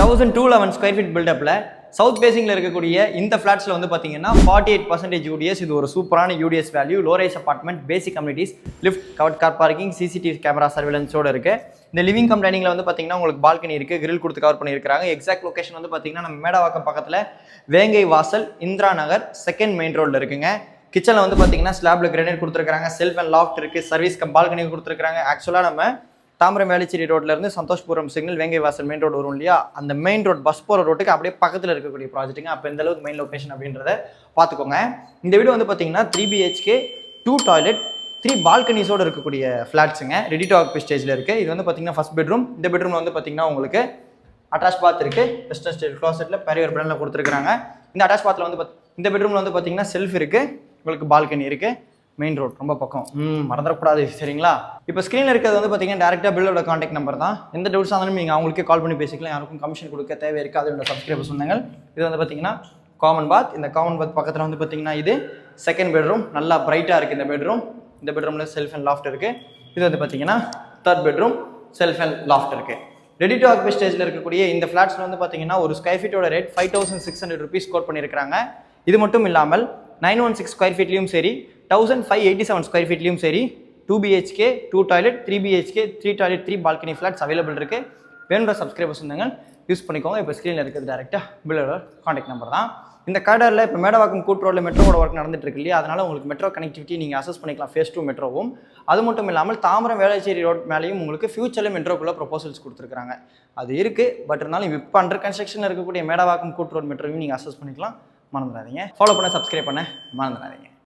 1211 square feet பில்டப்பில் south பேசிங்கில் இருக்கக்கூடிய இந்த ஃப்ளாட்ஸில் வந்து பார்த்தீங்கன்னா 48% யூடிஎஸ். இது ஒரு சூப்பரான UDS value. Low rise apartment, basic communities, lift, covered car parking, CCTV camera சர்வேலன்ஸோடு இருக்குது. இந்த லிவிங் கம் டைனிங்கில் வந்து பார்த்தீங்கன்னா உங்களுக்கு பால்கனி இருக்குது, கிரில் கொடுத்து கவர் பண்ணியிருக்காங்க. எக்ஸாக்ட் லொகேஷன் வந்து பார்த்தீங்கன்னா நம்ம மேடவாக்கம் பக்கத்தில் வேங்கை வாசல், இந்திரா நகர், செகண்ட் மெயின் ரோடில் இருக்குங்க. கிச்சனில் வந்து பார்த்தீங்கன்னா ஸ்லாப்ல கிரானைட் கொடுத்துருக்காங்க, செல்ஃப் அண்ட் லாஃப்ட் இருக்குது, சர்வீஸ் கம் பால்கனி கொடுத்துருக்காங்க. ஆக்சுவலாக நம்ம தாம்பரம் வேளச்சேரி ரோட்லேருந்து சந்தோஷ்புரம் சிக்னல் வேங்கை வாசல் மெயின் ரோடு வரும் இல்லையா, அந்த மெயின் ரோட் பஸ் போகிற ரோட்டுக்கு அப்படியே பக்கத்தில் இருக்கக்கூடிய ப்ராஜெக்ட்டுங்க. அப்போ எந்த அளவுக்கு மெயின் லொகேஷன் அப்படின்றத பார்த்துக்கோங்க. இந்த வீடு வந்து பார்த்தீங்கன்னா 3 BHK 2 டாய்லெட் 3 பால்கனிஸோடு இருக்கக்கூடிய ஃப்ளாட்ஸுங்க. ரெடி டு ஆக்குபை ஸ்டேஜில் இருக்குது. இது வந்து பார்த்தீங்கன்னா ஃபர்ஸ்ட் பெட்ரூம். இந்த பெட்ரூமில் வந்து பார்த்தீங்கன்னா உங்களுக்கு அட்டாச் பாத் இருக்குது. வெஸ்டர்ன் ஸ்டைல் க்ளாசெட்டில் பெரியவர் பிராண்டில் கொடுத்துருக்காங்க. இந்த அட்டாச் பாத்தில் வந்து இந்த பெட்ரூமில் வந்து பார்த்தீங்கன்னா செல்ஃப் இருக்குது, உங்களுக்கு பால்கனி இருக்குது, மெயின் ரோட் ரொம்ப பக்கம், மறந்துடக்கூடாது சரிங்களா. இப்போ ஸ்க்ரீனில் இருக்கிறது வந்து பார்த்தீங்கன்னா டேரெக்டாக பில்லோட கான்டாக்ட் நம்பர் தான். எந்த டவுட்ஸாக இருந்தாலும் நீங்கள் அவங்களுக்கே கால் பண்ணி பேசிக்கலாம். யாருக்கும் கமிஷன் கொடுக்க தேவை இருக்காது. என்னோட சப்ஸ்கிரைபர் சொன்னாங்க. இது வந்து பார்த்தீங்கன்னா காமன் பாத். இந்த காமன் பாத் பக்கத்தில் வந்து பார்த்தீங்கன்னா இது செகண்ட் பெட்ரூம். நல்லா பிரைட்டாக இருக்குது இந்த பெட்ரூம். இந்த பெட்ரூமில் செல்ஃப் அண்ட் லாஃப்ட் இருக்குது. இது வந்து பார்த்தீங்கன்னா third bedroom, self and loft இருக்குது. ரெடி டு ஆக்குபை ஸ்டேஜில் இருக்கக்கூடிய இந்த ஃப்ளாட்ஸில் வந்து பார்த்தீங்கன்னா ஒரு ஸ்கொயர் ஃபீட்டோட ரேட் 5600 rupees கோட் பண்ணியிருக்காங்க. இது மட்டும் இல்லாமல் 916 ஸ்கொயர் ஃபீட்லையும் சரி, 1587 ஸ்கொயர் ஃபீட்லையும் சரி 2 BHK 2 toilet 3 BHK 3 toilet 3 balcony flats available இருக்குது. வேணுன்ற சப்ஸ்கிரைபர்ஸ் இருந்தாங்க யூஸ் பண்ணிக்கோங்க. இப்போ ஸ்க்ரீனில் இருக்கிறது டேரெக்டாக பில்லோட கான்டாக்ட் நம்பர் தான். இந்த கார்டரில் இப்போ மேடவாக்கம் கூட்டு ரோடில் மெட்ரோட ஒர்க் நடந்துட்டு இருக்கு இல்லையா, அதனால் உங்களுக்கு மெட்ரோ கனெக்டிவிட்டி நீங்கள் அசஸ் பண்ணிக்கலாம், ஃபேஸ் 2 மெட்ரோவும். அது மட்டும் இல்லாமல் தாம்பரம் வேளச்சேரி ரோட் மேலேயும் உங்களுக்கு ஃபியூச்சரில் மெட்ரோக்குள்ளே ப்ரொபோசல்ஸ் கொடுத்துருக்காங்க. அது இருக்குது. பட் இருந்தாலும் இப்போ அண்டர் கன்ஸ்ட்ரக்ஷனில் இருக்கக்கூடிய மேடவாக்கம் கூட்டு ரோட் மெட்ரோவையும் நீங்கள் அசஸ் பண்ணிக்கலாம். மறந்துடாதீங்க. ஃபாலோ பண்ண, சப்ஸ்கிரைப் பண்ண மறந்துடாதீங்க.